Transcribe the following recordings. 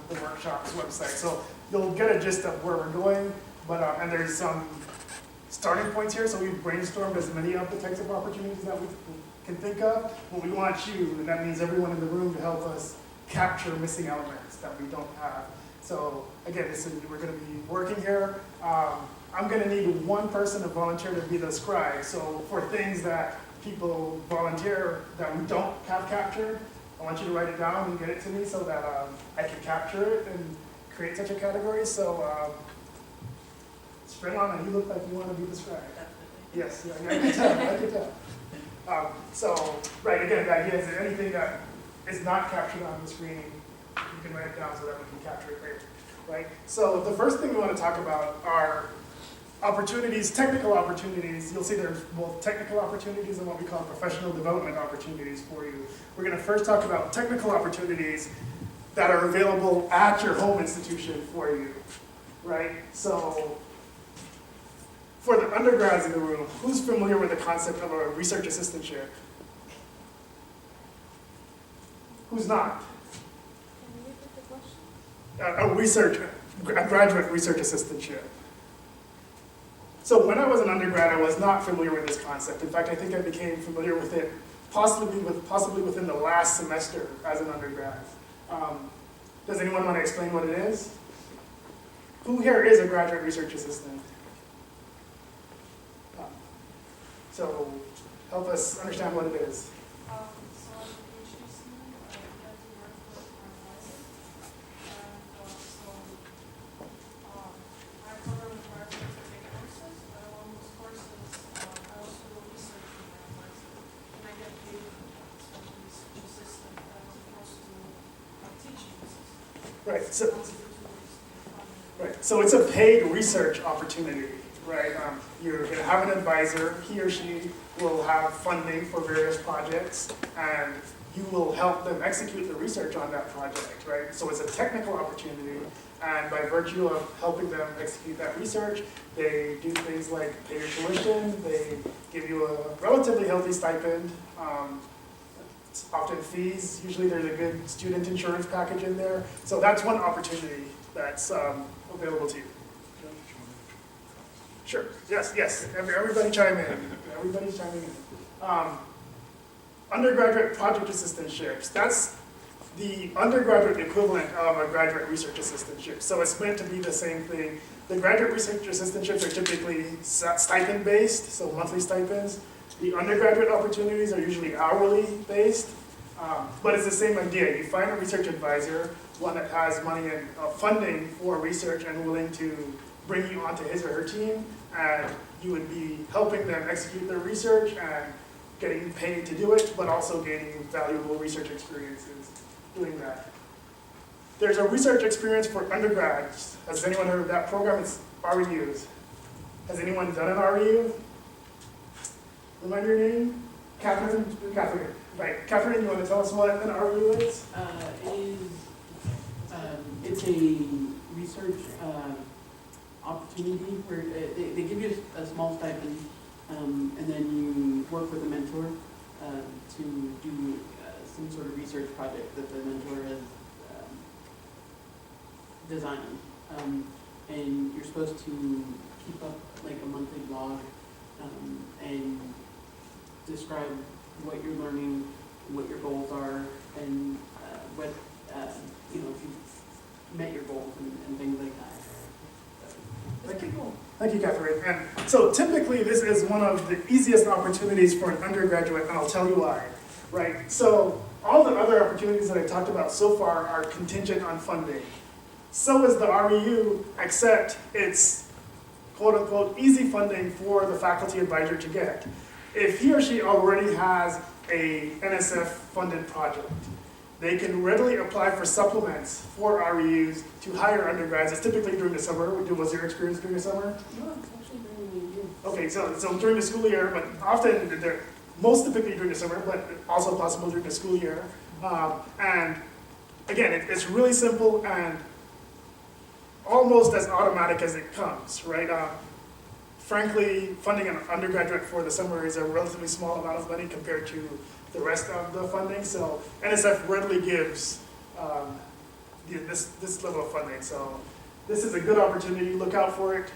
the workshop's website. So you'll get a gist of where we're going, but and there's some starting points here. So we've brainstormed as many of the types of opportunities that we can think of. But we want you, and that means everyone in the room, to help us capture missing elements that we don't have. So again, we're going to be working here. I'm going to need one person to volunteer to be the scribe. So for things that people volunteer that we don't have captured, I want you to write it down and get it to me so that I can capture it and create such a category. So Strelana, you look like you want to be the scribe. Yes, yeah, I can tell, I can tell. So, right, again, the idea is that anything that is not captured on the screen, you can write it down so that we can capture it later, right? So the first thing we want to talk about are opportunities, technical opportunities. You'll see there's both technical opportunities and what we call professional development opportunities for you. We're going to first talk about technical opportunities that are available at your home institution for you, right? So for the undergrads in the room, who's familiar with the concept of a research assistantship? Who's not? Can you repeat the question? A graduate research assistantship. So when I was an undergrad, I was not familiar with this concept. In fact, I think I became familiar with it possibly within the last semester as an undergrad. Does anyone want to explain what it is? Who here is a graduate research assistant? So help us understand what it is. So I'm a PhD student. I get to work with my advisor. And I cover with my specific courses, but along those courses, I also do research with my advisor. And I get paid for that, so I'm a research assistant as opposed to a teaching assistant. Right. So, Those are the two ways to get funded. right. So it's a paid research opportunity, right? You're going to have an advisor. He or she will have funding for various projects, and you will help them execute the research on that project, right? So it's a technical opportunity, and by virtue of helping them execute that research, they do things like pay your tuition, they give you a relatively healthy stipend, it's often fees, usually there's a good student insurance package in there, so that's one opportunity that's available to you. Sure, yes, everybody chime in. Everybody's chiming in. Undergraduate project assistantships, that's the undergraduate equivalent of a graduate research assistantship. So it's meant to be the same thing. The graduate research assistantships are typically stipend-based, so monthly stipends. The undergraduate opportunities are usually hourly-based, but it's the same idea. You find a research advisor, one that has money and funding for research and willing to bring you onto his or her team, and you would be helping them execute their research and getting paid to do it, but also gaining valuable research experiences doing that. There's a research experience for undergrads. Has anyone heard of that program? It's REUs. Has anyone done an REU? Remind your name? Catherine? Catherine. Right. Catherine, you want to tell us what an REU is? It's a research opportunity where they give you a small stipend, and then you work with a mentor to do some sort of research project that the mentor has designed. And you're supposed to keep up like a monthly blog and describe what you're learning, what your goals are, and what if you've met your goals and things like that. Thank you. Thank you, Catherine. And so typically this is one of the easiest opportunities for an undergraduate, and I'll tell you why. Right? So all the other opportunities that I talked about so far are contingent on funding. So is the REU, except it's quote-unquote easy funding for the faculty advisor to get. If he or she already has a NSF-funded project, they can readily apply for supplements for REUs to hire undergrads. It's typically during the summer. Was your experience during the summer? No, it's actually during the year. Okay, so during the school year, but often they're most typically during the summer, but also possible during the school year. And again, it's really simple and almost as automatic as it comes, right? Frankly, funding an undergraduate for the summer is a relatively small amount of money compared to the rest of the funding. So NSF readily gives this level of funding. So this is a good opportunity, look out for it.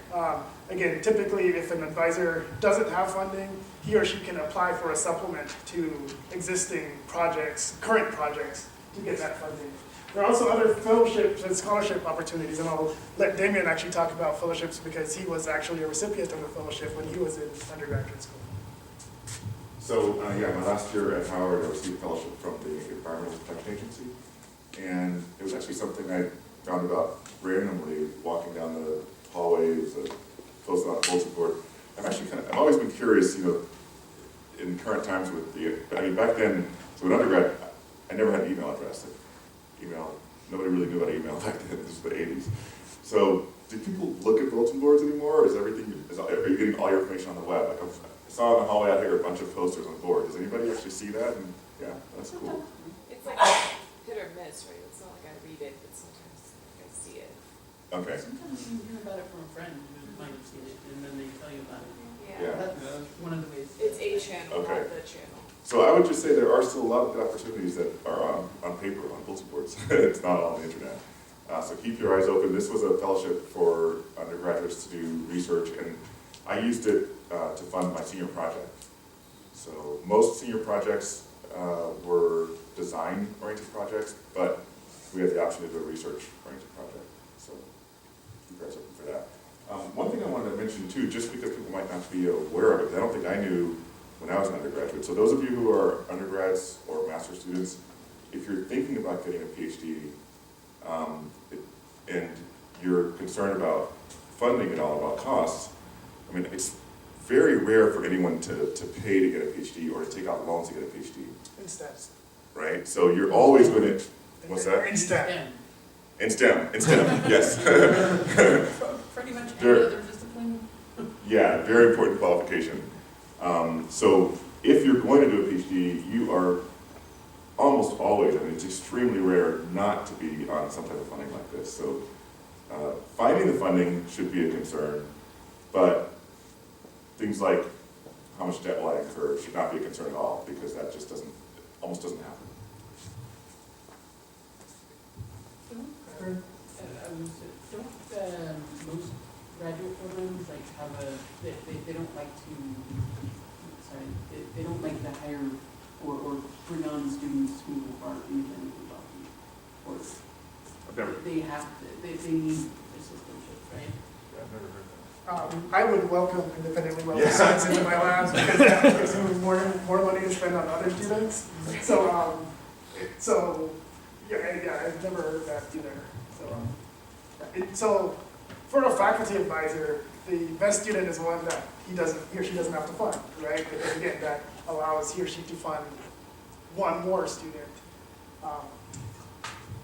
Again, typically if an advisor doesn't have funding, he or she can apply for a supplement to existing projects, current projects, to get that funding. There are also other fellowships and scholarship opportunities, and I'll let Damian actually talk about fellowships because he was actually a recipient of a fellowship when he was in undergraduate school. So, yeah, my last year at Howard, I received a fellowship from the Environmental Protection Agency, and it was actually something I found about randomly walking down the hallways of posted on a bulletin board. I've always been curious, in current times with back then, so in undergrad, I never had an email address. Nobody really knew about email back then. This was the 80s. So, do people look at bulletin boards anymore, or are you getting all your information on the web? Like I saw in the hallway out here a bunch of posters on the board. Does anybody actually see that? And yeah, that's cool. It's like hit or miss, right? It's not like I read it, but sometimes I see it. Okay. Sometimes you hear about it from a friend who might have seen it, and then they tell you about it. Yeah. That's one of the ways. It's a channel, Okay. not the channel. So I would just say there are still a lot of good opportunities that are on paper, on bulletin boards. It's not on the internet. So keep your eyes open. This was a fellowship for undergraduates to do research, and I used it to fund my senior project. So most senior projects were design-oriented projects, but we had the option to do a research-oriented project. So keep your eyes open for that. One thing I wanted to mention too, just because people might not be aware of it, I don't think I knew when I was an undergraduate. So those of you who are undergrads or master's students, if you're thinking about getting a PhD and you're concerned about funding and all about costs, it's very rare for anyone to pay to get a PhD or to take out loans to get a PhD. Instead. Right? So you're always going to, what's that? Instead. In STEM, yes. Pretty much any Sure. other discipline. Yeah, very important qualification. So if you're going to do a PhD, you are almost always, it's extremely rare not to be on some type of funding like this. So finding the funding should be a concern, but things like how much debt will I incur should not be a concern at all, because that just almost doesn't happen. Don't most graduate programs have they don't like to, they don't like to hire or bring on students who are independently wealthy, or I've never, they need assistantship, right? yeah, I've never heard that. I would welcome independently wealthy Yeah. students into my labs because that gives me more money to spend on other students. So I've never heard that either. So for a faculty advisor, the best student is one that he or she doesn't have to fund, right? Because again, that allows he or she to fund one more student.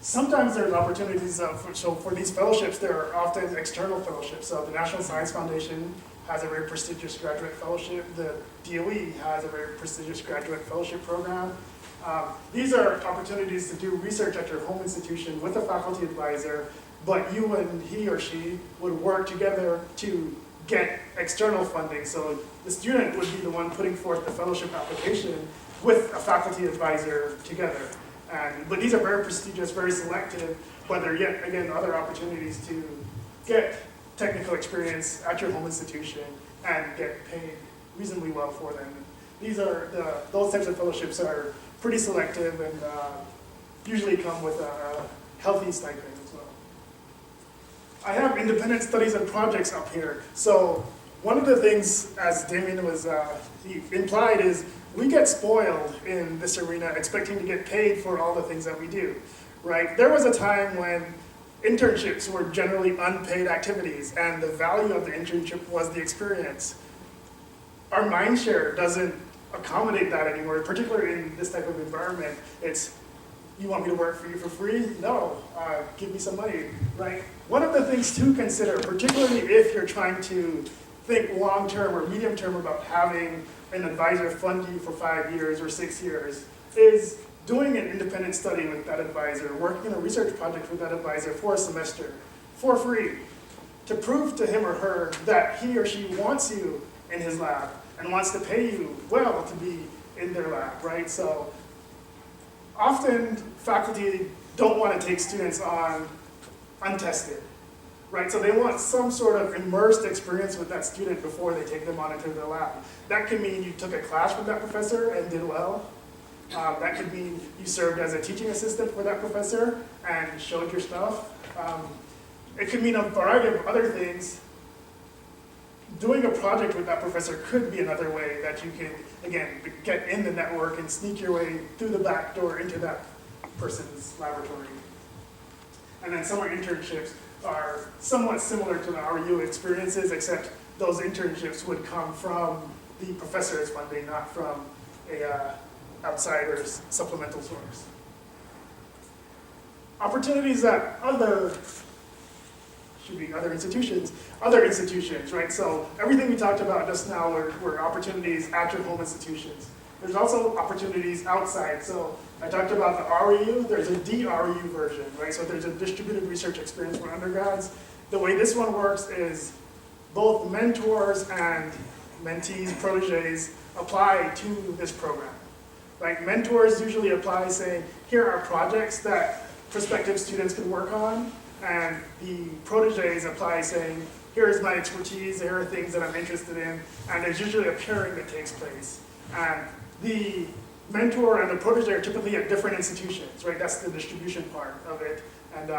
Sometimes there's opportunities, for these fellowships, there are often external fellowships. So the National Science Foundation has a very prestigious graduate fellowship. The DOE has a very prestigious graduate fellowship program. These are opportunities to do research at your home institution with a faculty advisor, but you and he or she would work together to get external funding. So the student would be the one putting forth the fellowship application with a faculty advisor together. But these are very prestigious, very selective, but there are yet again other opportunities to get technical experience at your home institution and get paid reasonably well for them. Those types of fellowships are pretty selective and usually come with a healthy stipend as well. I have independent studies and projects up here. So one of the things, as Damian was he implied, is we get spoiled in this arena expecting to get paid for all the things that we do, right? There was a time when internships were generally unpaid activities and the value of the internship was the experience. Our mindshare doesn't accommodate that anymore, particularly in this type of environment. It's, you want me to work for you for free? No, give me some money, right? One of the things to consider, particularly if you're trying to think long-term or medium-term about having an advisor fund you for 5 years or 6 years, is doing an independent study with that advisor, working on a research project with that advisor for a semester, for free, to prove to him or her that he or she wants you in his lab and wants to pay you well to be in their lab, right? So often faculty don't want to take students on untested, right? So they want some sort of immersed experience with that student before they take them on into the lab. That could mean you took a class with that professor and did well. That could mean you served as a teaching assistant for that professor and showed your stuff. It could mean a variety of other things. Doing a project with that professor could be another way that you can, again, get in the network and sneak your way through the back door into that person's laboratory. And then summer internships are somewhat similar to the RU experiences, except those internships would come from the professor's funding, not from a outside or supplemental source. Opportunities at other institutions, right? So everything we talked about just now were opportunities at your home institutions. There's also opportunities outside. So I talked about the REU, there's a DRU version, right? So there's a distributed research experience for undergrads. The way this one works is both mentors and mentees, proteges, apply to this program. Like mentors usually apply saying, here are projects that prospective students can work on, and the proteges apply saying, here's my expertise, here are things that I'm interested in, and there's usually a pairing that takes place. And the mentor and the protege are typically at different institutions, right? That's the distribution part of it. And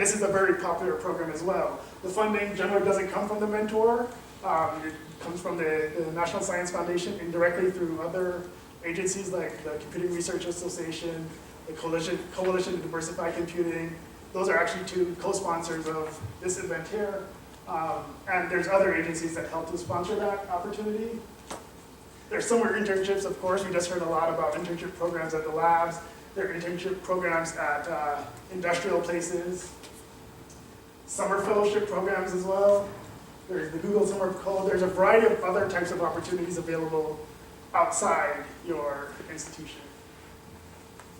this is a very popular program as well. The funding generally doesn't come from the mentor. It comes from the National Science Foundation indirectly through other agencies like the Computing Research Association, the Coalition to Diversify Computing. Those are actually two co-sponsors of this event here. And there's other agencies that help to sponsor that opportunity. There's summer internships, of course. We just heard a lot about internship programs at the labs. There are internship programs at industrial places. Summer fellowship programs as well. There's the Google Summer of Code. There's a variety of other types of opportunities available outside your institution.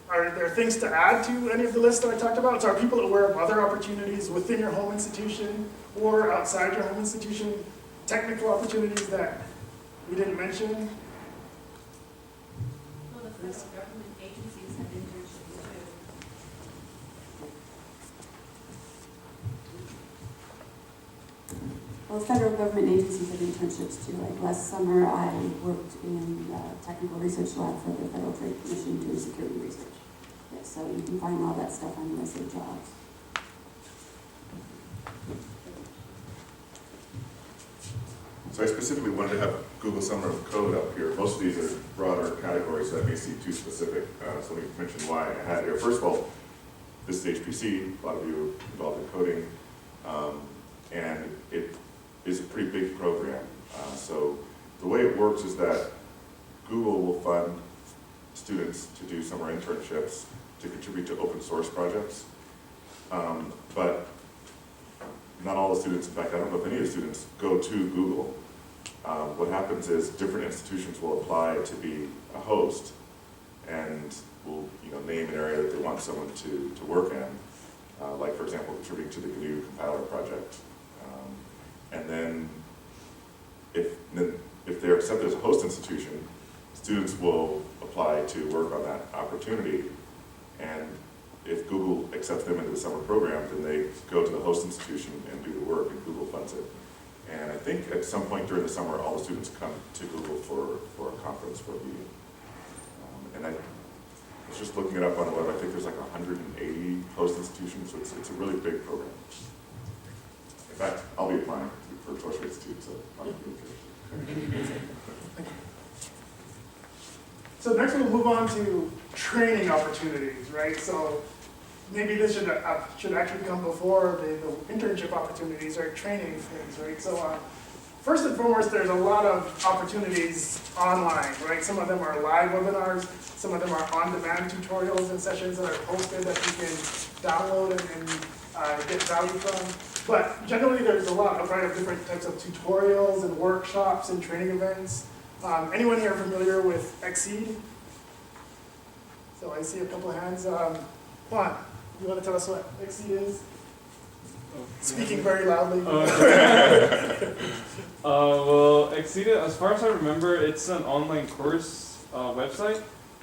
Are there things to add to any of the lists that I talked about? So are people aware of other opportunities within your home institution or outside your home institution? Technical opportunities that we didn't mention? Well, the federal government agencies have internships too. Well, federal government agencies have internships too. Like last summer, I worked in the technical research lab for the Federal Trade Commission doing security research. Yeah, so you can find all that stuff on the list of jobs. So I specifically wanted to have Google Summer of Code up here. Most of these are broader categories, so that may seem too specific. So let me mention why I had it here. First of all, this is HPC, a lot of you are involved in coding, and it is a pretty big program. So the way it works is that Google will fund students to do summer internships to contribute to open source projects. But not all the students, in fact, I don't know if any of the students go to Google. What happens is different institutions will apply to be a host and will name an area that they want someone to work in. Like, for example, contributing to the GNU compiler project. And then if they're accepted as a host institution, students will apply to work on that opportunity. And if Google accepts them into the summer program, then they go to the host institution and do the work, and Google funds it. And I think at some point during the summer, all the students come to Google for a conference, for a meeting. And I was just looking it up on the web. I think there's like 180 host institutions, so it's a really big program. In fact, I'll be applying for Sourcery Institute, so I'll be interested. So next we'll move on to training opportunities, right? So maybe this should actually come before the internship opportunities or training things, right? So first and foremost, there's a lot of opportunities online, right? Some of them are live webinars, some of them are on-demand tutorials and sessions that are posted that you can download and get value from. But generally, there's a variety of different types of tutorials and workshops and training events. Anyone here familiar with Exceed? So I see a couple of hands. Juan, you want to tell us what Exceed is? Speaking very loudly. Well, Exceed, as far as I remember, it's an online course website.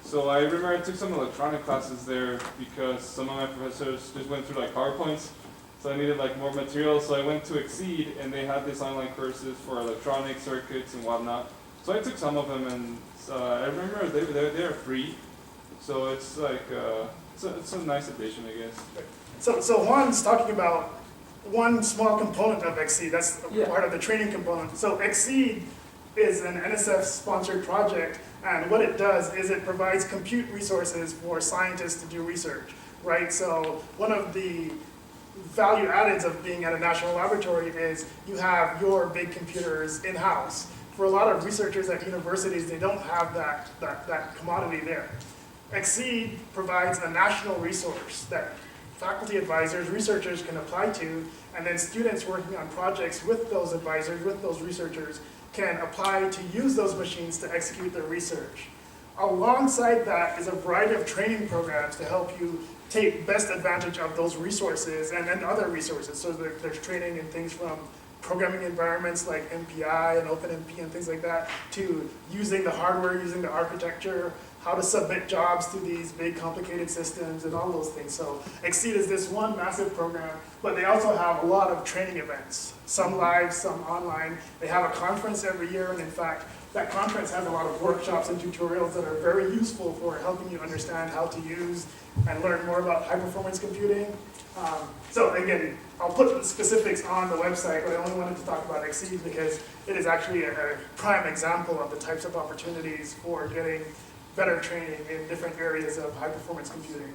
So I remember I took some electronic classes there because some of my professors just went through like PowerPoints. So I needed like more material. So I went to Exceed and they had these online courses for electronic circuits and whatnot. So I took some of them and I remember they're free. So it's like, it's a nice addition, I guess. So Juan's talking about one small component of Exceed, that's Yeah. part of the training component. So Exceed is an NSF-sponsored project, and what it does is it provides compute resources for scientists to do research, right? So one of the value addeds of being at a national laboratory is you have your big computers in-house. For a lot of researchers at universities, they don't have that commodity there. Exceed provides a national resource that faculty advisors, researchers can apply to, and then students working on projects with those advisors, with those researchers, can apply to use those machines to execute their research. Alongside that is a variety of training programs to help you take best advantage of those resources and then other resources. So there's training in things from programming environments like MPI and OpenMP and things like that, to using the hardware, using the architecture, how to submit jobs to these big complicated systems and all those things. So Exceed is this one massive program, but they also have a lot of training events, some live, some online. They have a conference every year, and in fact, that conference has a lot of workshops and tutorials that are very useful for helping you understand how to use and learn more about high-performance computing. So again, I'll put the specifics on the website, but I only wanted to talk about Exceed because it is actually a prime example of the types of opportunities for getting better training in different areas of high-performance computing.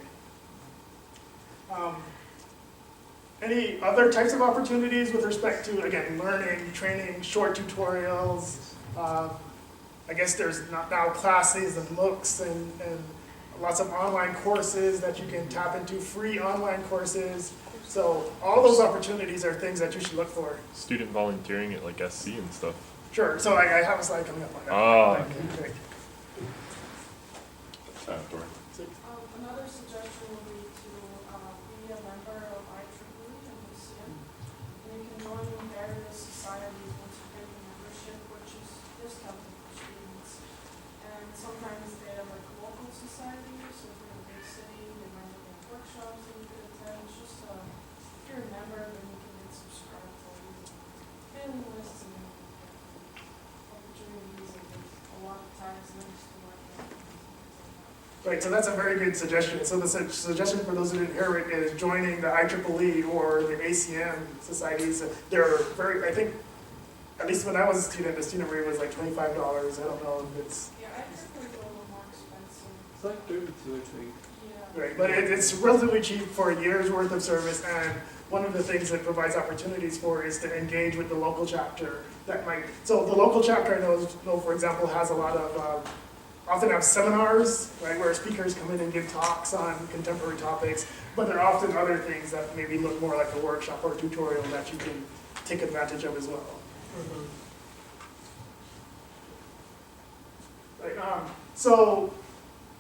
Any other types of opportunities with respect to, again, learning, training, short tutorials? I guess there's now classes and MOOCs and lots of online courses that you can tap into, free online courses. So all those opportunities are things that you should look for. Student volunteering at like SC and stuff. Sure, so I have a slide coming up on that. Oh. Okay. Dorian. Another suggestion would be to be a member of IEEE and HPC. And you can join various societies once you get the membership, which is discounted for students. And sometimes they have like local societies, so if you're in a big city, they might have workshops that you could attend. It's just, if you're a member, then you can get subscribed to all these mailing lists and opportunities, and there's a lot of times links to work on. Right, so that's a very good suggestion. So the suggestion for those who didn't hear it is joining the IEEE or the ACM societies. They're very, I think, at least when I was a student, the student rate was like $25. I don't know if it's, Yeah, I think it's a little more expensive. It's like 32, I think. Yeah. right, but it's relatively cheap for a year's worth of service, and one of the things that provides opportunities for is to engage with the local chapter. That might, so the local chapter I know for example, has a lot of, often have seminars, right, where speakers come in and give talks on contemporary topics, but there are often other things that maybe look more like a workshop or a tutorial that you can take advantage of as well. Right, so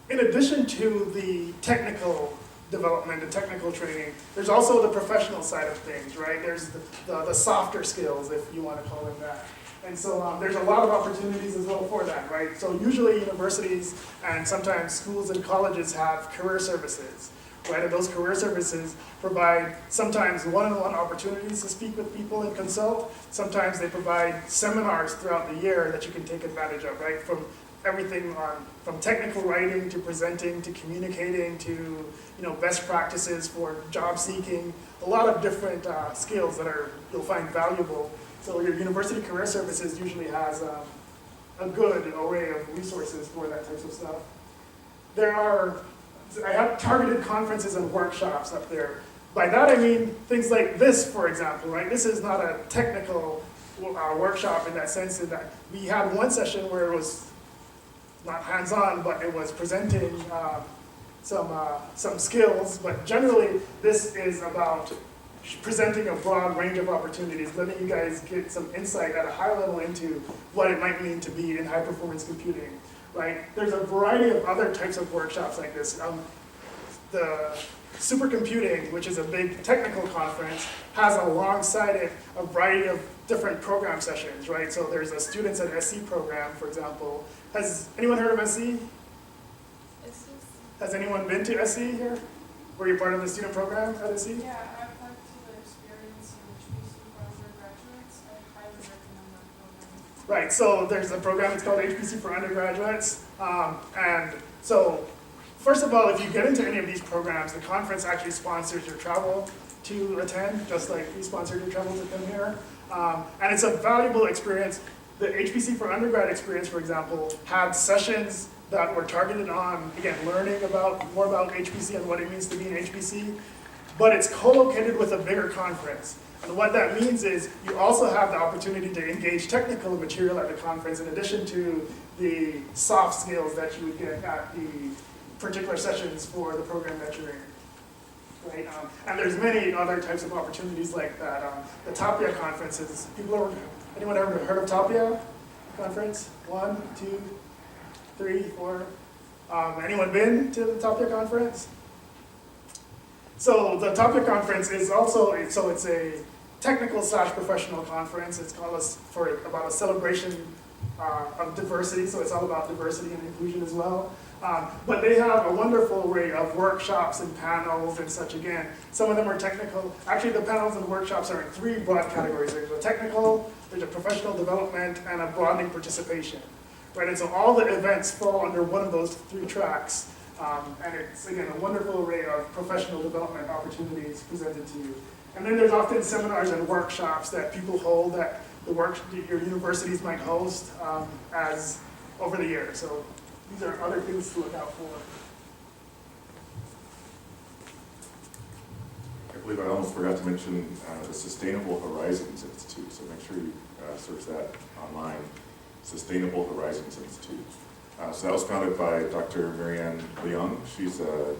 in addition to the technical development and technical training, there's also the professional side of things, right? There's the softer skills, if you want to call them that. And so there's a lot of opportunities as well for that, right? So usually universities and sometimes schools and colleges have career services, right? And those career services provide sometimes one-on-one opportunities to speak with people and consult. Sometimes they provide seminars throughout the year that you can take advantage of, right? From everything from technical writing to presenting to communicating to best practices for job seeking, a lot of different skills that you'll find valuable. So your university career services usually has a good array of resources for that types of stuff. I have targeted conferences and workshops up there. By that I mean things like this, for example, right? This is not a technical workshop in that sense, in that we had one session where it was not hands-on, but it was presenting some skills, but generally this is about presenting a broad range of opportunities, letting you guys get some insight at a high level into what it might mean to be in high-performance computing, right? There's a variety of other types of workshops like this. The Supercomputing, which is a big technical conference, has alongside it a variety of different program sessions, right? So there's a Students at SC program, for example. Has anyone heard of SC? It's Has anyone been to SC here? Were you part of the student program at SC? Yeah, I've liked the experience in HPC for undergraduates. I highly recommend that program. Right, so there's a program, it's called HPC for undergraduates. And so, first of all, if you get into any of these programs, the conference actually sponsors your travel to attend, just like we sponsored your travel to come here. And it's a valuable experience. The HPC for undergrad experience, for example, had sessions that were targeted on, again, learning more about HPC and what it means to be an HPC, but it's co-located with a bigger conference. And what that means is you also have the opportunity to engage technical material at the conference in addition to the soft skills that you would get at the particular sessions for the program that you're in. Right? And there's many other types of opportunities like that. The Tapia conferences, anyone ever heard of Tapia conference? 1, 2, 3, 4. Anyone been to the Tapia conference? So the Tapia conference is also, it's a technical/professional conference. It's called about a celebration of diversity, so it's all about diversity and inclusion as well. But they have a wonderful array of workshops and panels and such again. Some of them are technical. Actually, the panels and workshops are in 3 broad categories. There's a technical, there's a professional development, and a broadening participation. Right, and so all the events fall under one of those 3 tracks. And it's, again, a wonderful array of professional development opportunities presented to you. And then there's often seminars and workshops that people hold that your universities might host as over the year. So these are other things to look out for. I believe I almost forgot to mention the Sustainable Horizons Institute, so make sure you search that online, Sustainable Horizons Institute. So that was founded by Dr. Marianne Leung. She's a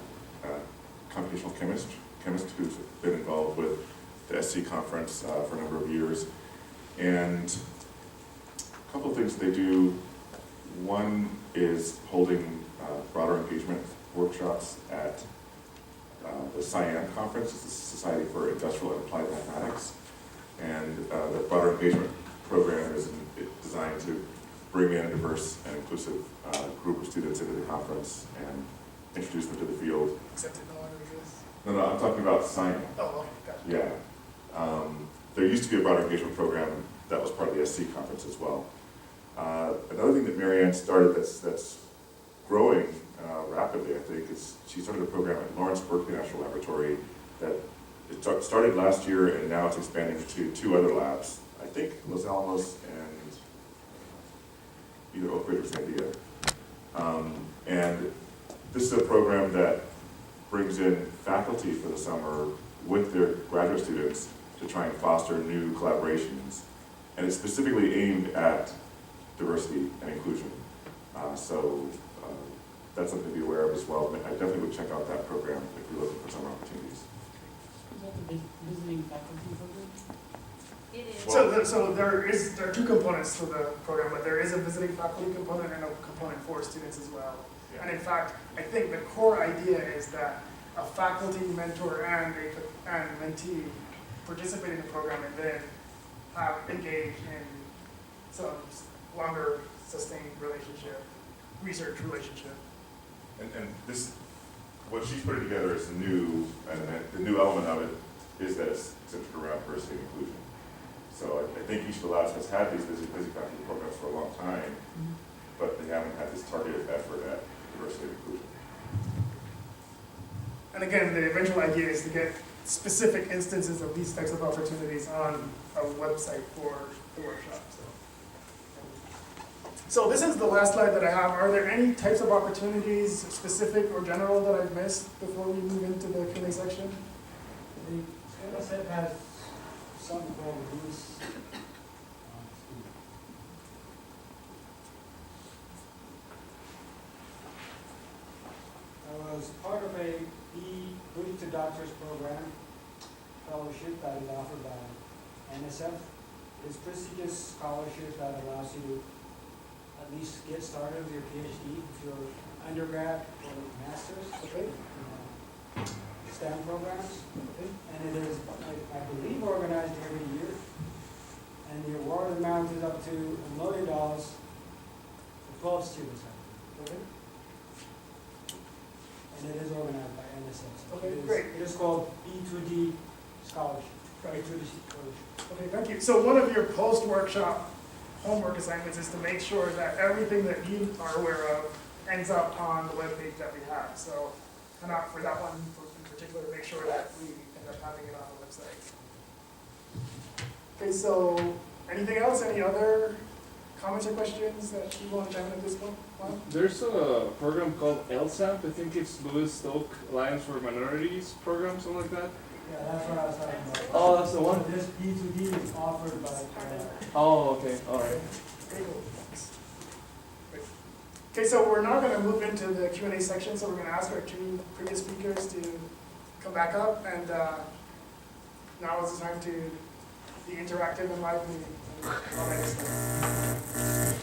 computational chemist who's been involved with the SC conference for a number of years. And a couple of things they do. One is holding broader engagement workshops at the SCIAM conference, it's the Society for Industrial and Applied Mathematics. And the broader engagement program is designed to bring in a diverse and inclusive group of students into the conference and introduce them to the field. Except it no longer exists. No, I'm talking about SCIAM. Oh, okay, gotcha. Yeah. There used to be a broader engagement program that was part of the SC conference as well. Another thing that Marianne started that's growing rapidly, I think, is she started a program at Lawrence Berkeley National Laboratory that it started last year, and now it's expanding to 2 other labs. I think Los Alamos and either Oak Ridge or Sandia. And this is a program that brings in faculty for the summer with their graduate students to try and foster new collaborations. And it's specifically aimed at diversity and inclusion. So that's something to be aware of as well. I definitely would check out that program if you're looking for summer opportunities. Is that the visiting faculty program? It is. So there are 2 components to the program, but there is a visiting faculty component and a component for students as well. Yeah. And in fact, I think the core idea is that a faculty, mentor, and mentee participate in the program and then engage in some longer sustained research relationship. And this, what she's putting together is the new element of it is that it's centered around diversity and inclusion. So I think each of the labs has had these busy faculty programs for a long time, but they haven't had this targeted effort at diversity and inclusion. And again, the eventual idea is to get specific instances of these types of opportunities on a website for the workshop. So this is the last slide that I have. Are there any types of opportunities, specific or general, that I've missed before we move into the Q&A section? The NSF has something called Boost. I was part of a Boost to Doctors program fellowship that is offered by NSF. It's a prestigious scholarship that allows you to at least get started with your PhD if you're undergrad or master's. Okay. STEM programs. And it is, I believe, organized every year. And the award amount is up to $1 million for 12 students. Okay. scholarship, Right. HPC scholarship. Okay, thank you. So one of your post-workshop homework assignments is to make sure that everything that you are aware of ends up on the webpage that we have. So, and not for that one in particular, make sure that we end up having it on the website. Okay, so anything else? Any other comments or questions that you want to chime in at this point? Juan? There's a program called LSAP, I think it's Louis Stoke Alliance for Minorities program, something like that. Yeah, that's what I was talking about. Oh, that's the one? This P2D is offered by, Oh, okay, alright. Okay, cool. Thanks. Great. Okay, so we're now going to move into the Q&A section. So we're going to ask our two previous speakers to come back up, and now is the time to be interactive and lively and all that stuff.